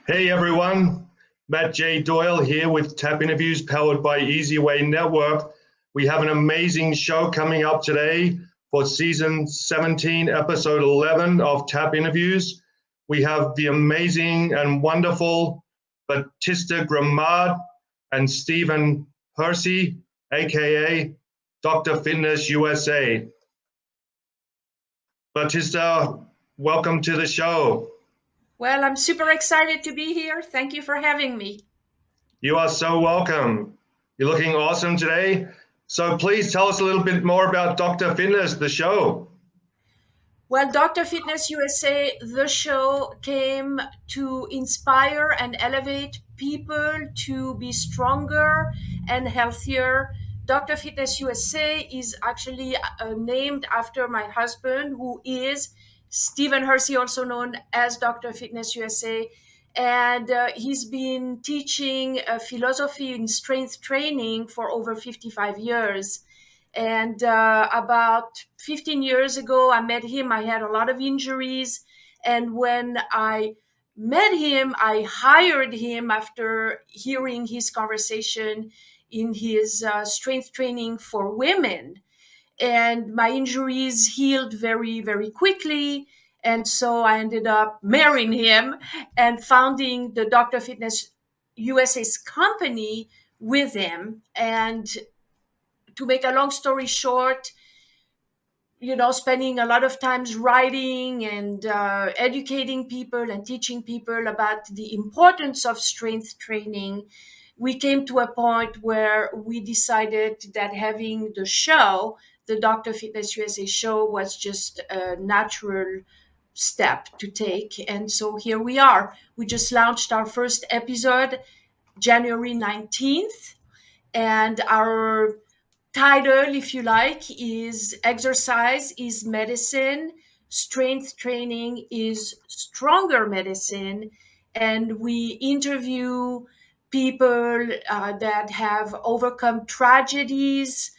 Hey everyone, Matt J. Doyle here with Tap Interviews powered by Easy Way Network. We have an amazing show coming up today for season 17, episode 11 of Tap Interviews. We have the amazing and wonderful Batista Gremaud and Stephen Hercy, aka Dr. Fitness USA. Batista, welcome to the show. Well, I'm super excited to be here. Thank you for having me. You are so welcome. You're looking awesome today. So please tell us a little bit more about Dr. Fitness, the show. Well, Dr. Fitness USA, the show came to inspire and elevate people to be stronger and healthier. Dr. Fitness USA is actually named after my husband, who is Stephen Hercy, also known as Dr. Fitness USA. And he's been teaching philosophy in strength training for over 55 years. And about 15 years ago, I met him. I had a lot of injuries. And when I met him, I hired him after hearing his conversation in his strength training for women. And my injuries healed very, very quickly. And so I ended up marrying him and founding the Dr. Fitness USA's company with him. And to make a long story short, spending a lot of times writing and educating people and teaching people about the importance of strength training, we came to a point where we decided that having the show, the Dr. Fitness USA show, was just a natural step to take. And so here we are. We just launched our first episode January 19th, and our title, if you like, is Exercise is Medicine, Strength Training is Stronger Medicine. And we interview people that have overcome tragedies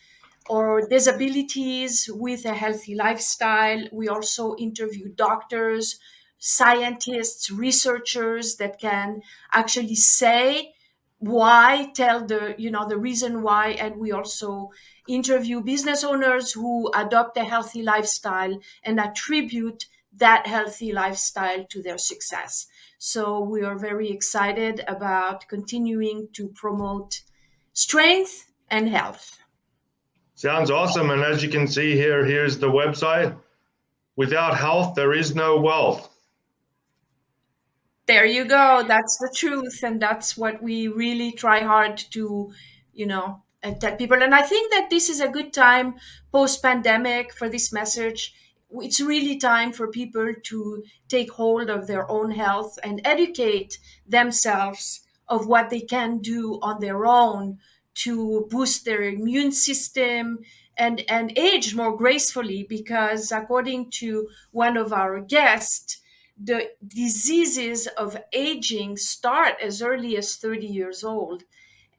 or disabilities with a healthy lifestyle. We also interview doctors, scientists, researchers that can actually say why, tell the reason why. And we also interview business owners who adopt a healthy lifestyle and attribute that healthy lifestyle to their success. So we are very excited about continuing to promote strength and health. Sounds awesome. And as you can see here, here's the website. Without health, there is no wealth. There you go. That's the truth. And that's what we really try hard to, tell people. And I think that this is a good time post pandemic for this message. It's really time for people to take hold of their own health and educate themselves of what they can do on their own to boost their immune system and age more gracefully. Because according to one of our guests, the diseases of aging start as early as 30 years old.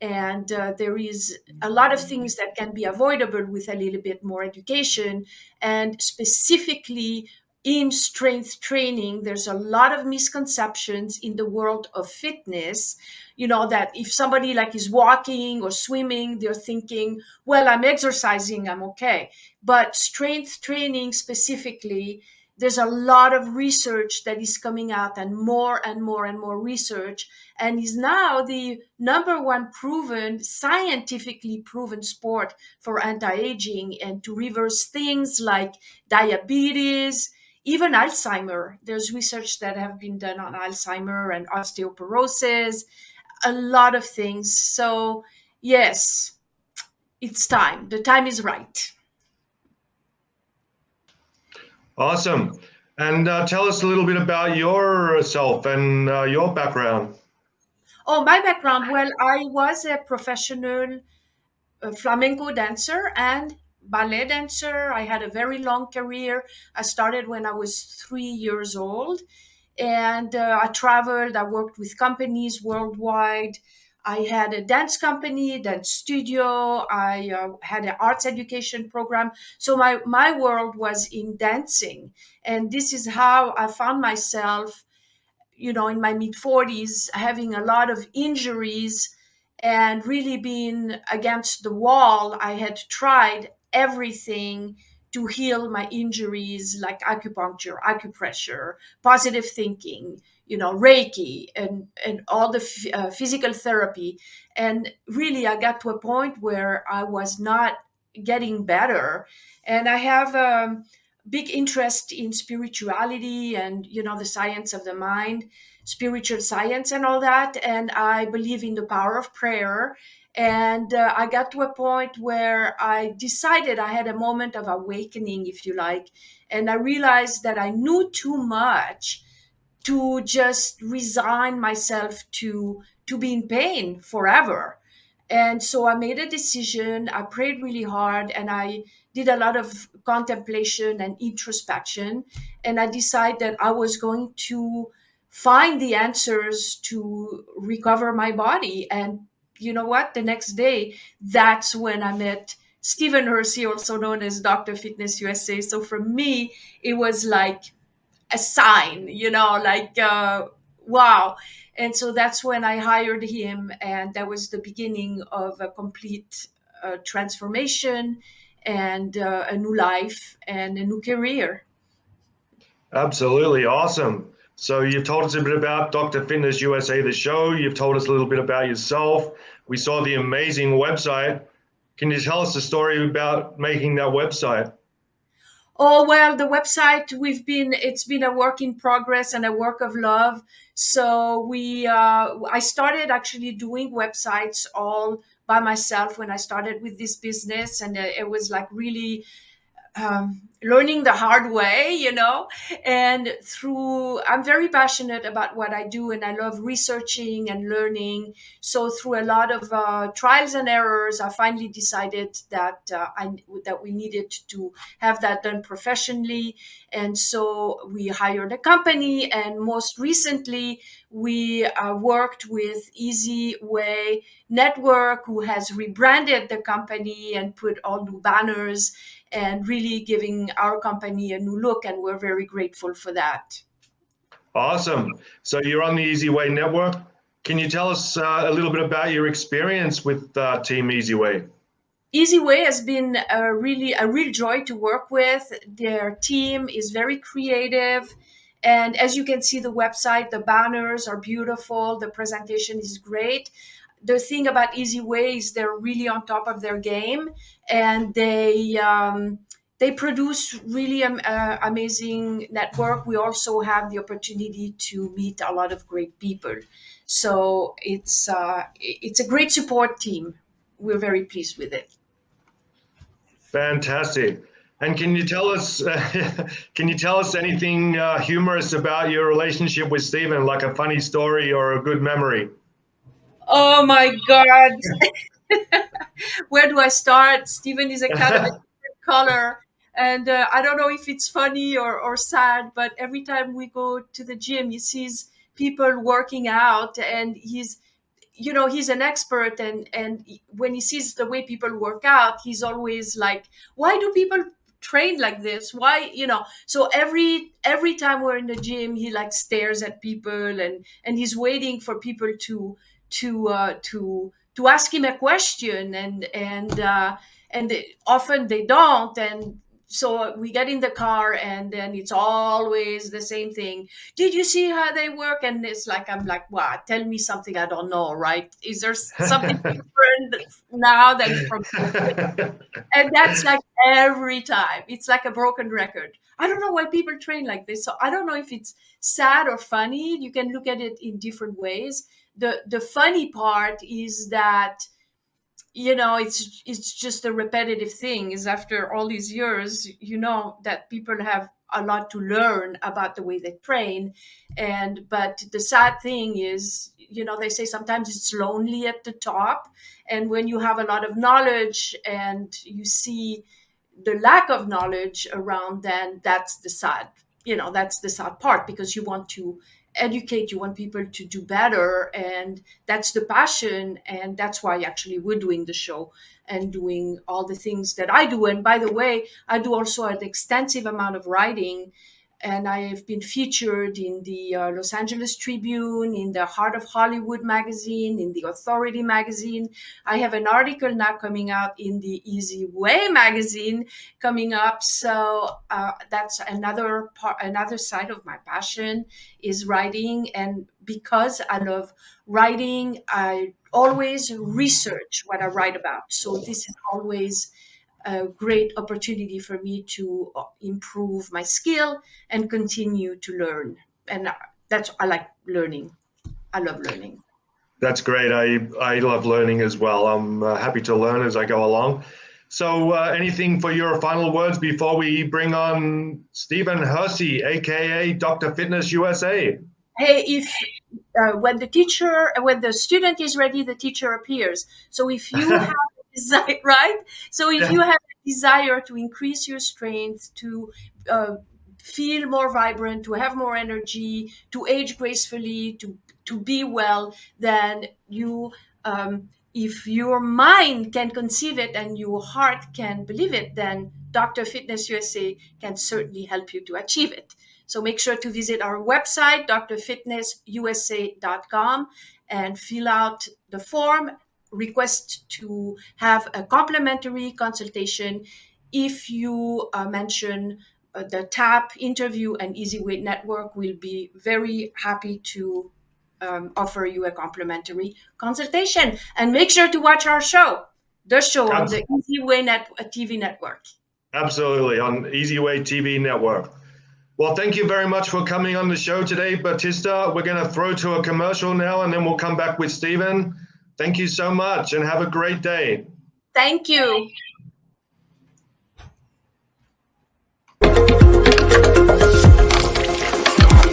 And there is a lot of things that can be avoidable with a little bit more education. And specifically in strength training, there's a lot of misconceptions in the world of fitness. That if somebody like is walking or swimming, they're thinking, well, I'm exercising, I'm okay. But strength training specifically, there's a lot of research that is coming out, and more and more and more research, and is now the number one proven, scientifically proven sport for anti-aging and to reverse things like diabetes, even Alzheimer. There's research that have been done on Alzheimer and osteoporosis, a lot of things. So yes, it's time. The time is right. Awesome. And tell us a little bit about yourself and your background. Oh, my background. Well, I was a professional flamenco dancer and ballet dancer. I had a very long career. I started when I was 3 years old, and I traveled. I worked with companies worldwide. I had a dance company, dance studio. I had an arts education program. So my world was in dancing, and this is how I found myself in my mid 40s, having a lot of injuries and really being against the wall. I had tried everything to heal my injuries, like acupuncture, acupressure, positive thinking, Reiki, and all the physical therapy. And really, I got to a point where I was not getting better. And I have big interest in spirituality and the science of the mind, spiritual science and all that, and I believe in the power of prayer. And I got to a point where I decided, I had a moment of awakening, if you like, and I realized that I knew too much to just resign myself to be in pain forever. And so I made a decision. I prayed really hard and I did a lot of contemplation and introspection. And I decided that I was going to find the answers to recover my body. And you know what? The next day, that's when I met Stephen Hercy, also known as Dr. Fitness USA. So for me, it was like a sign, like, wow. And so that's when I hired him. And that was the beginning of a complete transformation and a new life and a new career. Absolutely awesome. So you've told us a bit about Dr. Fitness USA, the show. You've told us a little bit about yourself. We saw the amazing website. Can you tell us the story about making that website? Oh, well, the website, it's been a work in progress and a work of love. So I started actually doing websites all by myself when I started with this business. And it was like really learning the hard way, and I'm very passionate about what I do and I love researching and learning. So through a lot of trials and errors, I finally decided that that we needed to have that done professionally. And so we hired a company, and most recently we worked with Easy Way Network, who has rebranded the company and put all new banners and really giving our company a new look. And we're very grateful for that. Awesome. So you're on the Easy Way Network. Can you tell us a little bit about your experience with Team Easy Way? Easy Way has been a real joy to work with. Their team is very creative. And as you can see, the website, the banners are beautiful. The presentation is great. The thing about Easy Way is they're really on top of their game, and they produce really amazing network. We also have the opportunity to meet a lot of great people. So it's a great support team. We're very pleased with it. Fantastic. And can you tell us can you tell us anything humorous about your relationship with Stephen, like a funny story or a good memory? Oh my God. Where do I start? Stephen is a cat of a different color. And I don't know if it's funny or sad, but every time we go to the gym, he sees people working out, and he's an expert. And when he sees the way people work out, he's always like, why do people train like this? Why, so every time we're in the gym, he like stares at people, and he's waiting for people to ask him a question. And often they don't. And so we get in the car, and then it's always the same thing. Did you see how they work? And it's like, I'm like, wow, tell me something I don't know, right? Is there something different now than from? And that's like every time. It's like a broken record. I don't know why people train like this. So I don't know if it's sad or funny. You can look at it in different ways. The funny part is that it's just a repetitive thing. Is after all these years, that people have a lot to learn about the way they train. But the sad thing is, they say sometimes it's lonely at the top, and when you have a lot of knowledge and you see the lack of knowledge around, then that's the sad part, because you want to educate, you want people to do better, and that's the passion. And that's why actually we're doing the show and doing all the things that I do. And by the way, I do also an extensive amount of writing, and I've been featured in the Los Angeles Tribune, in the Heart of Hollywood magazine, in the Authority magazine. I have an article now coming out in the Easy Way magazine coming up. So that's another part, another side of my passion is writing. And because I love writing, I always research what I write about. So this is always a great opportunity for me to improve my skill and continue to learn. And that's, I like learning. I love learning. That's great. I love learning as well. I'm happy to learn as I go along. So anything for your final words before we bring on Stephen Hercy, aka Dr. Fitness USA? Hey, if when the student is ready, the teacher appears. So if you have a desire, right? So if you have a desire to increase your strength, to feel more vibrant, to have more energy, to age gracefully, to be well, then you, if your mind can conceive it and your heart can believe it, then Dr. Fitness USA can certainly help you to achieve it. So make sure to visit our website, drfitnessusa.com, and fill out the form, request to have a complimentary consultation. If you mention the TAP interview and Easy Weight Network, we'll be very happy to offer you a complimentary consultation. And make sure to watch our show, the show on the Easy Way TV network. Absolutely, on Easy Way TV network. Well, thank you very much for coming on the show today, Batista. We're going to throw to a commercial now, and then we'll come back with Stephen. Thank you so much, and have a great day. Thank you.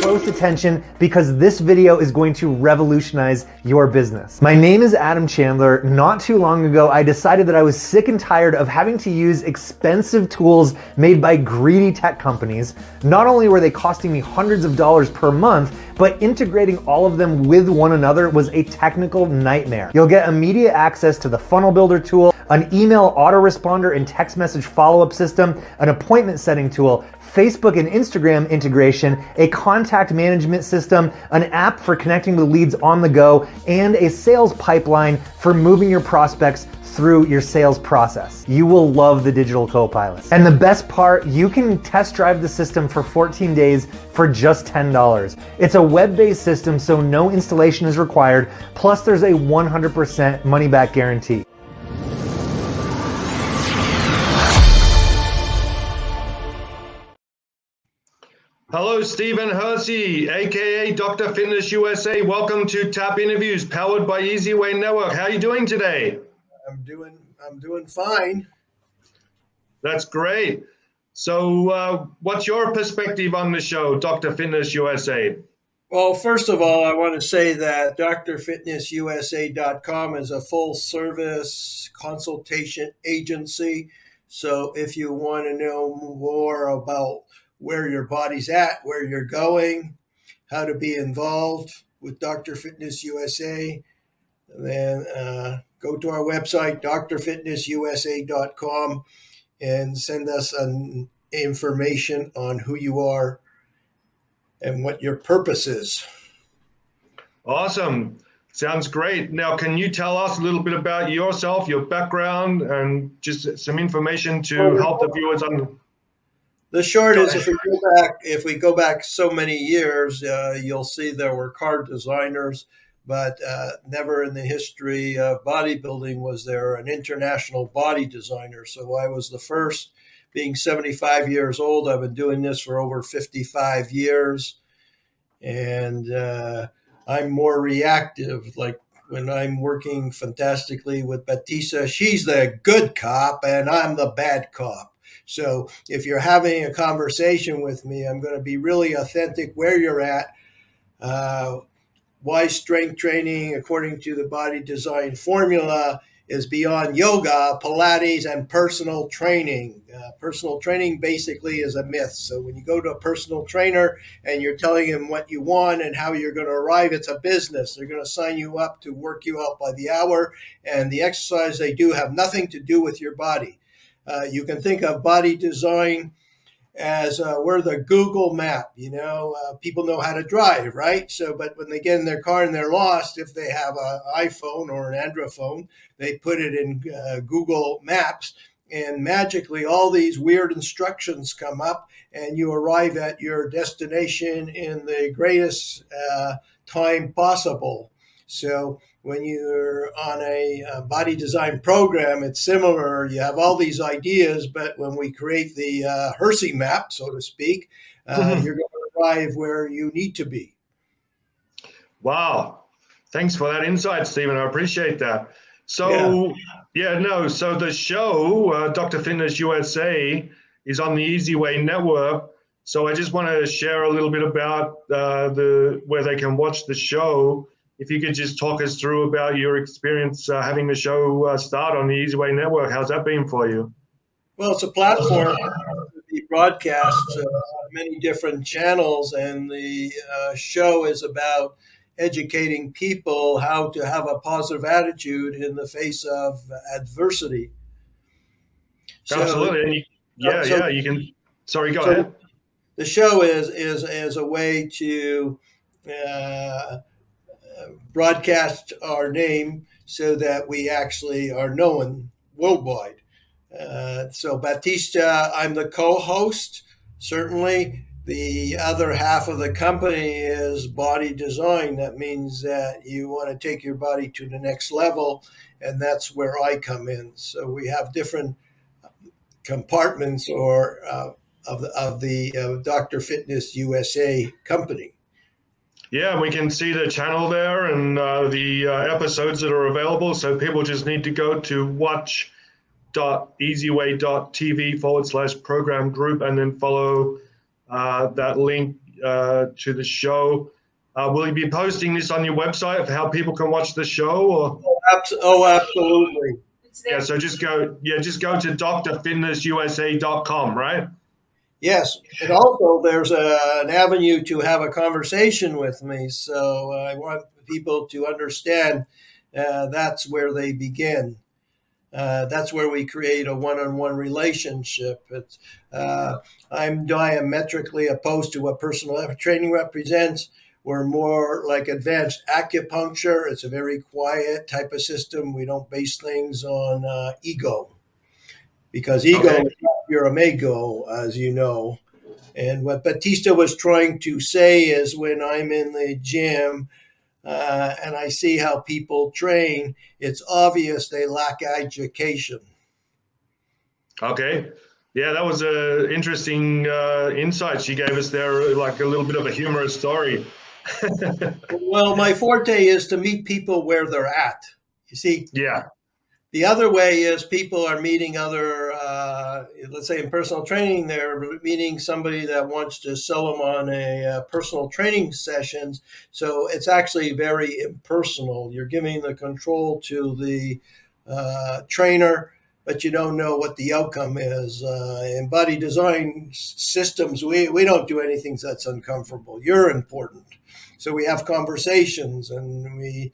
Close attention because this video is going to revolutionize your business. My name is Adam Chandler. Not too long ago, I decided that I was sick and tired of having to use expensive tools made by greedy tech companies. Not only were they costing me hundreds of dollars per month, but integrating all of them with one another was a technical nightmare. You'll get immediate access to the funnel builder tool, an email autoresponder and text message follow-up system, an appointment setting tool, Facebook and Instagram integration, a contact management system, an app for connecting with leads on the go, and a sales pipeline for moving your prospects through your sales process. You will love the digital co-pilots. And the best part, you can test drive the system for 14 days for just $10. It's a web-based system, so no installation is required. Plus there's a 100% money back guarantee. Hello, Stephen Hercy, aka Dr. Fitness USA. Welcome to TAP Interviews, powered by Easy Way Network. How are you doing today? I'm doing fine. That's great. So what's your perspective on the show, Dr. Fitness USA? Well, first of all, I want to say that drfitnessusa.com is a full service consultation agency. So if you want to know more about where your body's at, where you're going, how to be involved with Dr. Fitness USA, then go to our website, drfitnessusa.com, and send us an information on who you are and what your purpose is. Awesome. Sounds great. Now, can you tell us a little bit about yourself, your background, and just some information to help the viewers on? The short is, if we go back so many years, you'll see there were car designers, but never in the history of bodybuilding was there an international body designer. So I was the first, being 75 years old. I've been doing this for over 55 years. And I'm more reactive. Like when I'm working fantastically with Batista, she's the good cop and I'm the bad cop. So if you're having a conversation with me, I'm going to be really authentic where you're at. Why strength training, according to the body design formula, is beyond yoga, Pilates, and personal training. Personal training basically is a myth. So when you go to a personal trainer and you're telling him what you want and how you're going to arrive, it's a business. They're going to sign you up to work you out by the hour, and the exercise they do have nothing to do with your body. You can think of body design as we're the Google map. People know how to drive, right? So, but when they get in their car and they're lost, if they have an iPhone or an Android phone, they put it in Google Maps, and magically all these weird instructions come up, and you arrive at your destination in the greatest time possible. So when you're on a body design program, it's similar. You have all these ideas, but when we create the Hercy map, so to speak, you're going to arrive where you need to be. Wow. Thanks for that insight, Stephen. I appreciate that. So, so the show, Dr. Fitness USA, is on the Easy Way Network. So I just want to share a little bit about where they can watch the show. If you could just talk us through about your experience having the show start on the Easy Way Network. How's that been for you? Well, it's a platform that broadcasts many different channels, and the show is about educating people how to have a positive attitude in the face of adversity. Absolutely. You can. Sorry, go ahead. The show is a way to broadcast our name so that we actually are known worldwide. So Batista, I'm the co-host. Certainly, the other half of the company is body design. That means that you want to take your body to the next level, and that's where I come in. So we have different compartments of the Dr. Fitness USA company. Yeah, we can see the channel there and the episodes that are available. So people just need to go to watch.easyway.tv/program group and then follow that link to the show. Will you be posting this on your website of how people can watch the show? Or? Oh, absolutely. Yeah, so just go to drfitnessusa.com, right? Yes, and also there's an avenue to have a conversation with me. So I want people to understand that's where they begin. That's where we create a one-on-one relationship. I'm diametrically opposed to what personal training represents. We're more like advanced acupuncture. It's a very quiet type of system. We don't base things on ego, because ego is not your amigo, as you know. And what Batista was trying to say is, when I'm in the gym and I see how people train, it's obvious they lack education. Okay. Yeah, that was an interesting insight she gave us there, like a little bit of a humorous story. Well, my forte is to meet people where they're at. You see? Yeah. The other way is people are meeting other, let's say in personal training, they're meeting somebody that wants to sell them on a personal training sessions. So it's actually very impersonal. You're giving the control to the trainer, but you don't know what the outcome is. In body design systems, we don't do anything that's uncomfortable. You're important. So we have conversations, and we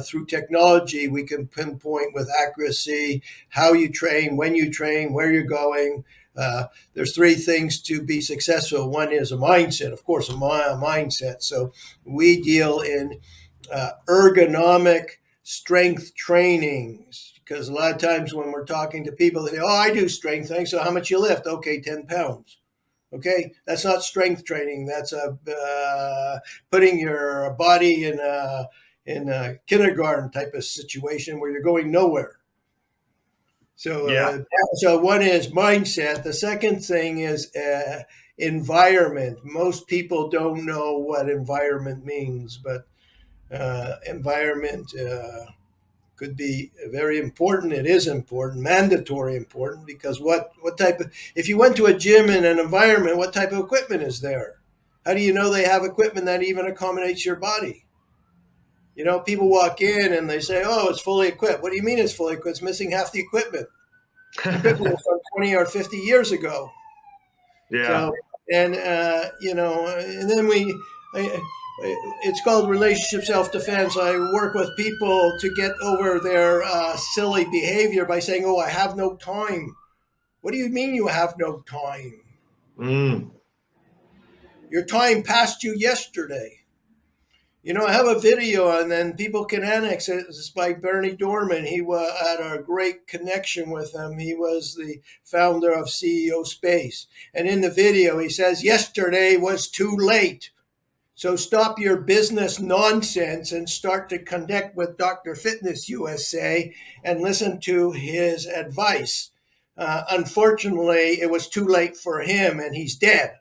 through technology, we can pinpoint with accuracy how you train, when you train, where you're going. There's three things to be successful. One is a mindset, of course, a mindset. So we deal in ergonomic strength trainings, because a lot of times when we're talking to people, they say, oh, I do strength training. So how much you lift? Okay, 10 pounds. Okay, that's not strength training. That's putting your body in a kindergarten type of situation where you're going nowhere. So, so one is mindset. The second thing is environment. Most people don't know what environment means, but environment could be very important. It is important, mandatory important, because what type of, if you went to a gym in an environment, what type of equipment is there? How do you know they have equipment that even accommodates your body? You know, people walk in and they say, oh, it's fully equipped. What do you mean it's fully equipped? It's missing half the equipment. The equipment was from 20 or 50 years ago. Yeah. So, and, you know, and then it's called relationship self-defense. I work with people to get over their silly behavior by saying, oh, I have no time. What do you mean you have no time? Mm. Your time passed you yesterday. I have a video, and then people can annex it. It's by Bernie Dorman. He had a great connection with him. He was the founder of CEO Space. And in the video, he says, yesterday was too late. So stop your business nonsense and start to connect with Dr. Fitness USA and listen to his advice. Unfortunately, it was too late for him, and he's dead.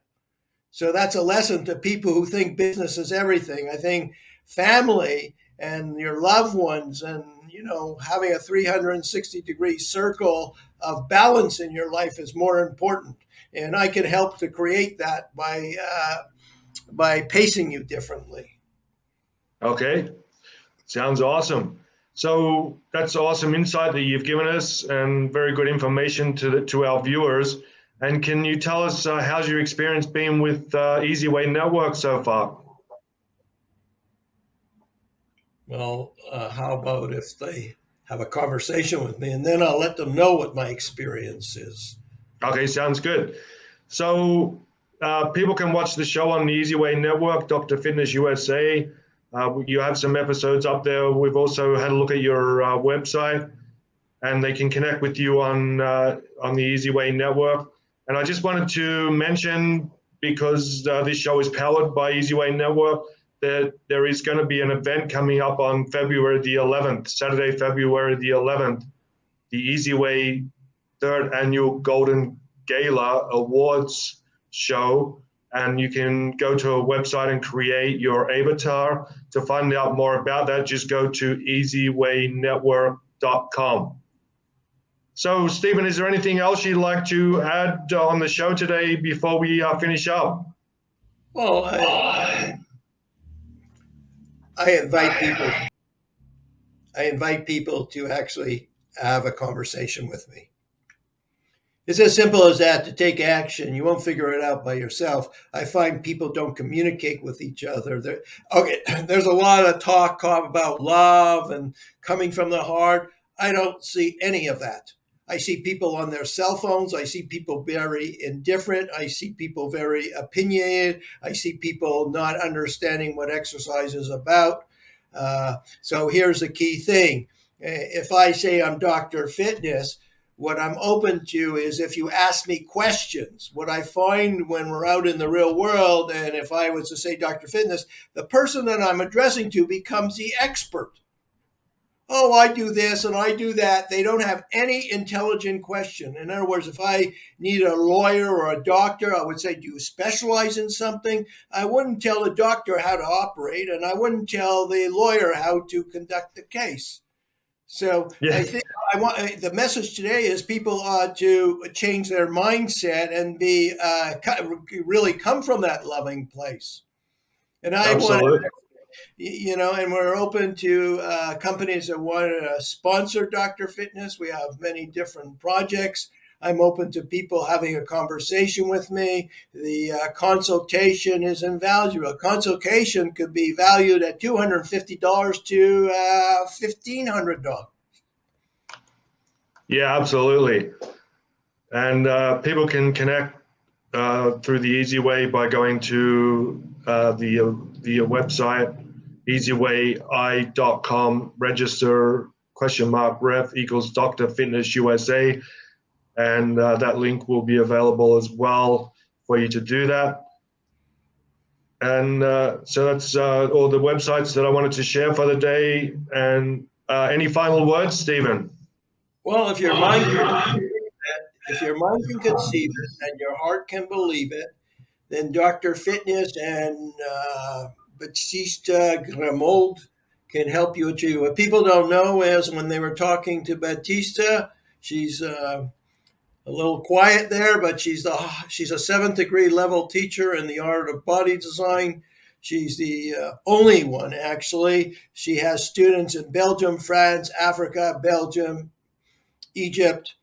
So that's a lesson to people who think business is everything. I think family and your loved ones and, having a 360-degree circle of balance in your life is more important. And I can help to create that by pacing you differently. Okay. Sounds awesome. So that's awesome insight that you've given us and very good information to our viewers. And can you tell us how's your experience been with Easy Way Network so far? Well, how about if they have a conversation with me, and then I'll let them know what my experience is. Okay, sounds good. So people can watch the show on the Easy Way Network, Dr. Fitness USA. You have some episodes up there. We've also had a look at your website, and they can connect with you on the Easy Way Network. And I just wanted to mention, because this show is powered by Easy Way Network, that there is going to be an event coming up on February the 11th, Saturday, February the 11th, the Easy Way third annual Golden Gala Awards show. And you can go to a website and create your avatar. To find out more about that, just go to easywaynetwork.com. So, Stephen, is there anything else you'd like to add on the show today before we finish up? Well, I invite people to actually have a conversation with me. It's as simple as that, to take action. You won't figure it out by yourself. I find people don't communicate with each other. There's a lot of talk about love and coming from the heart. I don't see any of that. I see people on their cell phones. I see people very indifferent. I see people very opinionated. I see people not understanding what exercise is about. So here's the key thing. If I say I'm Dr. Fitness, what I'm open to is if you ask me questions. What I find when we're out in the real world, and if I was to say Dr. Fitness, the person that I'm addressing to becomes the expert. Oh, I do this and I do that. They don't have any intelligent question. In other words, if I need a lawyer or a doctor, I would say, do you specialize in something? I wouldn't tell the doctor how to operate, and I wouldn't tell the lawyer how to conduct the case. So yeah. I think the message today is people ought to change their mindset and be really come from that loving place. And I want, and we're open to companies that want to sponsor Dr. Fitness. We have many different projects. I'm open to people having a conversation with me. The consultation is invaluable. A consultation could be valued at $250 to $1,500. Yeah, absolutely. And people can connect through the Easy Way by going to the website, easywayi.com, register, !ref equals Dr. Fitness USA. And that link will be available as well for you to do that. And so that's all the websites that I wanted to share for the day. And any final words, Stephen? Well, if your mind can conceive it and your heart can believe it, then Dr. Fitness and Batista, Gremaud can help you achieve. What people don't know is when they were talking to Batista, she's a little quiet there, but she's a 7th degree level teacher in the art of body design. She's the only one, actually. She has students in Belgium, France, Africa, Belgium, Egypt,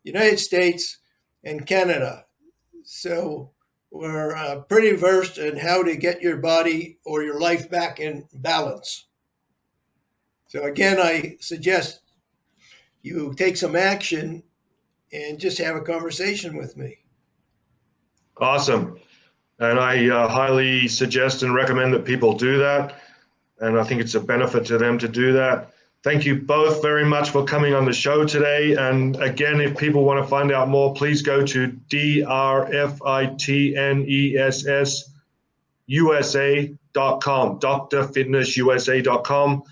United States, and Canada. So we're pretty versed in how to get your body or your life back in balance. So again, I suggest you take some action and just have a conversation with me. Awesome. And I highly suggest and recommend that people do that. And I think it's a benefit to them to do that. Thank you both very much for coming on the show today. And again, if people want to find out more, please go to drfitnessusa.com, drfitnessusa.com.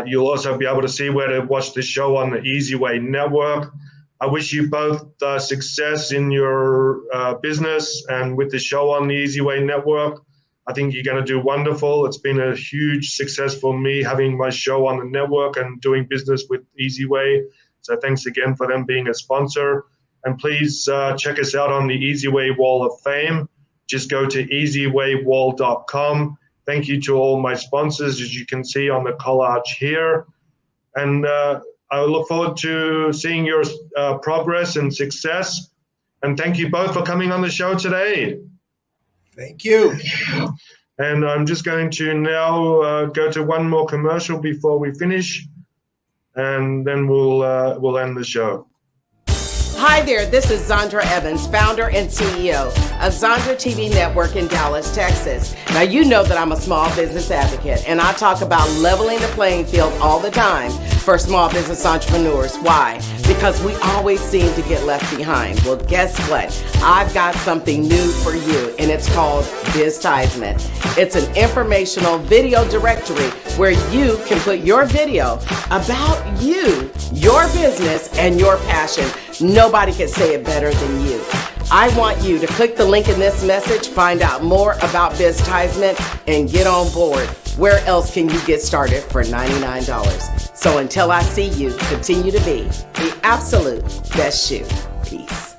You'll also be able to see where to watch the show on the Easy Way Network. I wish you both success in your business and with the show on the Easy Way Network. I think you're going to do wonderful. It's been a huge success for me having my show on the network and doing business with Easy Way. So thanks again for them being a sponsor. And please check us out on the Easy Way Wall of Fame. Just go to easywaywall.com. Thank you to all my sponsors, as you can see on the collage here. And I look forward to seeing your progress and success. And thank you both for coming on the show today. Thank you. And I'm just going to now go to one more commercial before we finish, and then we'll end the show. Hi there, this is Zandra Evans, founder and CEO of Zandra TV Network in Dallas, Texas. Now, you know that I'm a small business advocate, and I talk about leveling the playing field all the time for small business entrepreneurs. Why? Because we always seem to get left behind. Well, guess what? I've got something new for you, and it's called Biztisement. It's an informational video directory where you can put your video about you, your business, and your passion. Nobody can say it better than you. I want you to click the link in this message, find out more about Biztisement, and get on board. Where else can you get started for $99? So until I see you, continue to be the absolute best you. Peace.